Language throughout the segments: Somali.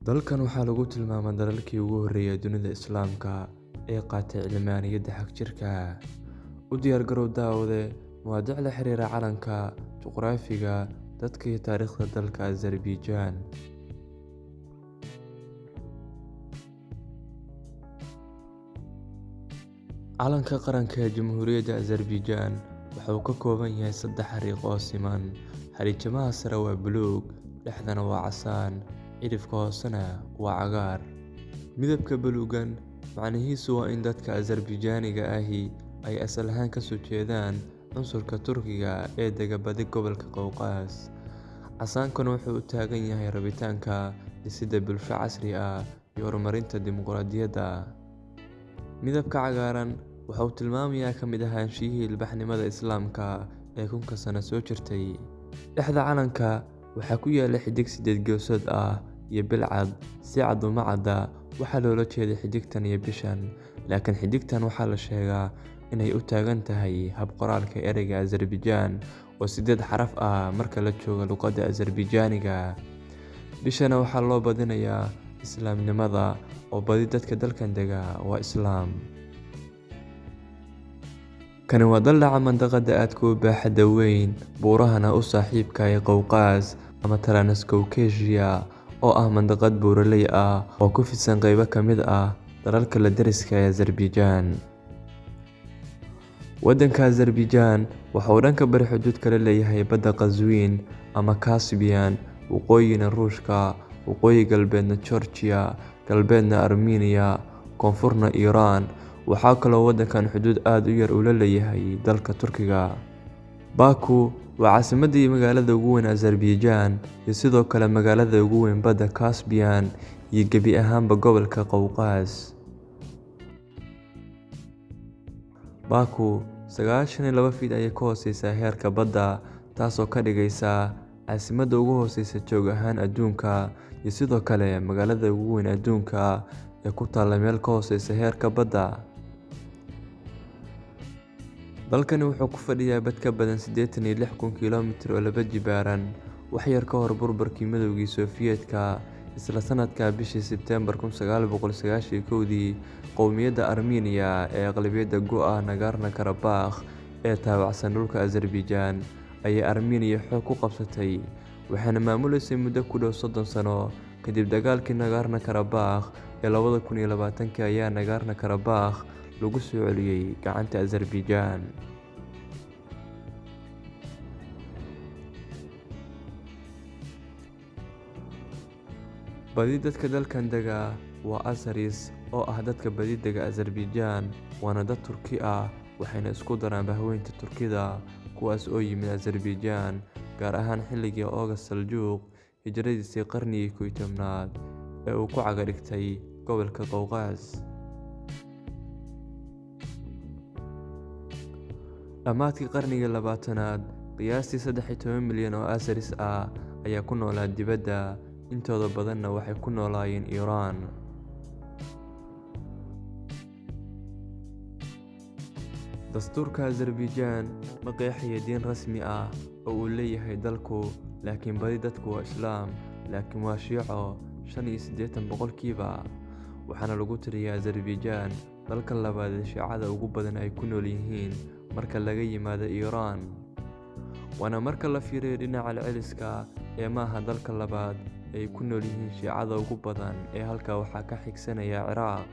Dalkan waxaa lagu tilmaamaa dalalkii ugu horreeyay dunida Islaamka ee qaatay cilmaaniyadda xagjirka. U diyaargarow daawade mawaadiic la xiriira calanka, juqraafiga, dadka iyo taariikhda dalka Azerbaijan. Calanka qaranka ee Jamhuuriyadda Azerbaijan waxa uu ka kooban yahay 3 xariiq oo siman. Xariijimaha sare waa buluug, dhexdana waa casaan, cidhifka hoosena waa cagaar. Midabka buluugan macnihiisu waa in dadka Azerbaijaaniga ahi ay asal ahaan ka soo jeedaan cunsurka Turkiga ee dega badi gobolka Qowqaas. Casaankuna wuxuu u taagan yahay rabitaanka dhisidda bulsho casri ah iyo horumarinta dimuqraadiyadda. Midabka cagaaran waxa uu tilmaamayaa ka mid ahaanshihii ilbaxnimada Islaamka ee 1000 sano soo jirtay. Dhexda calanka waxaa ku yaalla xidig 8 geesood ah iyo bil cad. Si cad uma cadda waxaa loola jeeday xidigtan iyo bishan, laakiin xidigtan waxaa la sheegaa inay u taagan tahay hab qoraalka ereyga Azerbaijan oo 8 xaraf ah marka la joogo luqadda Azerbaijaaniga. Bishana waxaa loo badinayaa Islaamnimada oo badi dadka dalkan dega waa Islaam. Kani waa dal dhaca mandaqada aadka u baaxadda weyn, buurahana u saaxiibka ee Qowqaas ama Transcaucasia oo ah mandaqad buuraley ah oo ku fidsan qaybo ka mid ah dalalka la deriska ee Azerbaijan. Waddanka Azerbaijan waxa uu dhanka bari xuduud kala leeyahay badda Qazwiin ama Caspian, waqooyina Ruushka, waqooyi galbeedna Georgia, galbeedna Armenia, koonfurna Iran. Waxaa kaloo waddankan xuduud aad u yar ula leeyahay dalka Turkiga. Baku waa caasimadda iyo magaalada ugu weyn Azerbaijan iyo sidoo kale magaalada ugu weyn badda Caspian iyo gebi ahaanba gobolka Qowqaas. Baku 92 feet ayay ka hooseysaa heerka badda, taasoo ka dhigaysa caasimadda ugu hooseysa joog ahaan adduunka iyo sidoo kale magaalada ugu weyn adduunka ee ku taalla meel ka hooseysa heerka badda. Dalkani wuxuu ku fadhiyaa bad ka badan 86,000 kiiloomitir oo laba jibaaran, wax yar ka hor burburkii Midowgii Sofiyeetka. Isla sanadka bishii Sebteembar 1991, qowmiyadda Armenia ee aqlabiyadda go'a Nagorno-Karabakh ee taabacsan dhulka Azerbaijan ayay Armenia xoog ku qabsatay, waxayna maamuleysay muddo ku dhow 30 sano. Kadib dagaalkii Nagorno-Karabakh ee 2020 ayaa Nagorno-Karabakh lagu soo celiyay gacanta Azerbaijan. Badi dadka dalkan dega waa Azeris oo ah dadka badi dega Azerbaijan, waana dad Turki ah, waxayna isku daraan bahweynta Turkida, kuwaas oo yimid Azerbaijan gaar ahaan xilligii Oghuz Seljuk hijradiisii qarnigii 11aad ee uu ku caga dhigtay gobolka Qowqaas. Dhammaadkii qarnigii 20aad, qiyaastii 13 milyan oo Azeris ah ayaa ku noolaa dibadda, intooda badanna waxay ku noolaayeen Iran. Dastuurka Azerbaijan ma qeexayo diin rasmi ah oo uu leeyahay dalku, laakiin badi dadku waa Islaam, laakiin waa Shiico 85%, waxaana lagu tiriyaa Azerbaijan dalka labaad ee Shiicada ugu badan ay ku nool yihiin marka laga yimaado Iran. Waana marka la fiiriyo dhinaca celceliska ee maaha dalka labaad ay ku nool yihiin Shiicada ugu badan ee halkaa waxaa ka xigsanaya Ciraaq.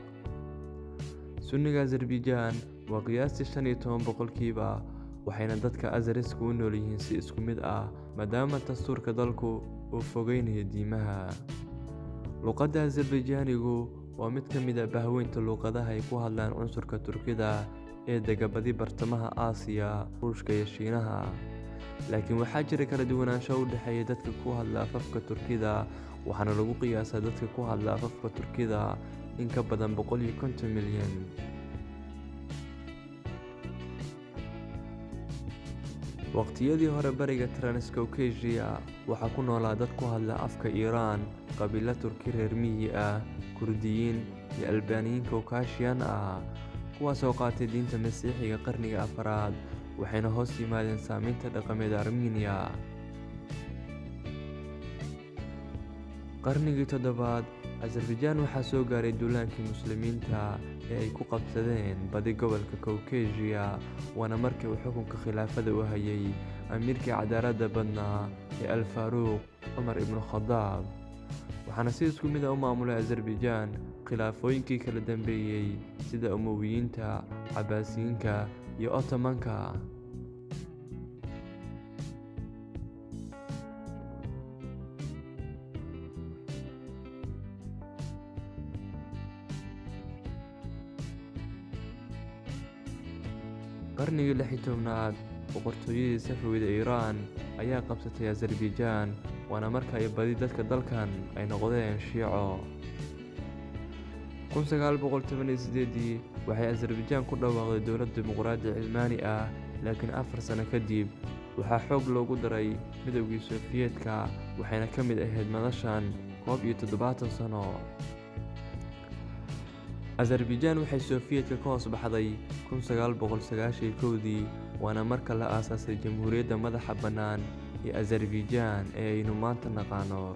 Sunniga Azerbaijan waa qiyaastii 15%, waxayna dadka Azerisku u nool yihiin si isku mid ah maadaama dastuurka dalku uu fogeynayo diimaha. Luqadda Azerbaijaanigu waa mid ka mid ah bahweynta luqadaha ay ku hadlaan cunsurka Turkida ee dega badi bartamaha Aasiya, Ruushka iyo Shiinaha. Laakiin waxaa jira kala duwanaansho u dhexeeya dadka ku hadla afafka Turkida, waxaana lagu qiyaasaa dadka ku hadla afafka Turkida in ka badan 150 milyan. Waqtiyadii hore bariga Transcaucasia waxaa ku noolaa dad ku hadla afka Iran, qabiilo Turki reer miyi ah, Kurdiyiin iyo Albaaniyiin Caucasian ah, kuwaas oo qaatay diinta Masiixiga qarniga 4aad, waxayna hoos yimaadeen saameynta dhaqameed Armenia. qarnigii 7aad Azerbaijan waxaa soo gaaray duulaankii muslimiinta ee ay ku qabsadeen badi gobolka Caucasia, waana markii uu xukunka khilaafada u hayay amiirkii cadaaladda badnaa ee Al-Faaruq Cumar ibn Khadaab, waxaana si isku mid ah u maamulay Azerbaijan khilaafooyinkii kala dambeeyay sida Umayyadeed, Cabbaasiyiinta iyo Ottomanka. qarnigii 16aad boqortooyadii Safawida Iiraan ayaa qabsatay Azerbaijan, waana marka ay badi dadka dalkan ay noqdeen Shiico. 1988 waxay Azerbaijan ku dhawaaqday dowlad dimuqraadi cilmaani ah, laakiin 4 sano kadib waxaa xoog loogu daray Midowgii Sofiyeetka, waxayna ka mid ahayd madashan 70 sano. Azerbaijan waxay Sofiyeetka ka hoos baxday 1991, waana marka la aasaasay Jamhuuriyadda Madaxa Bannaan ee Azerbaijan ee aynu maanta naqaano.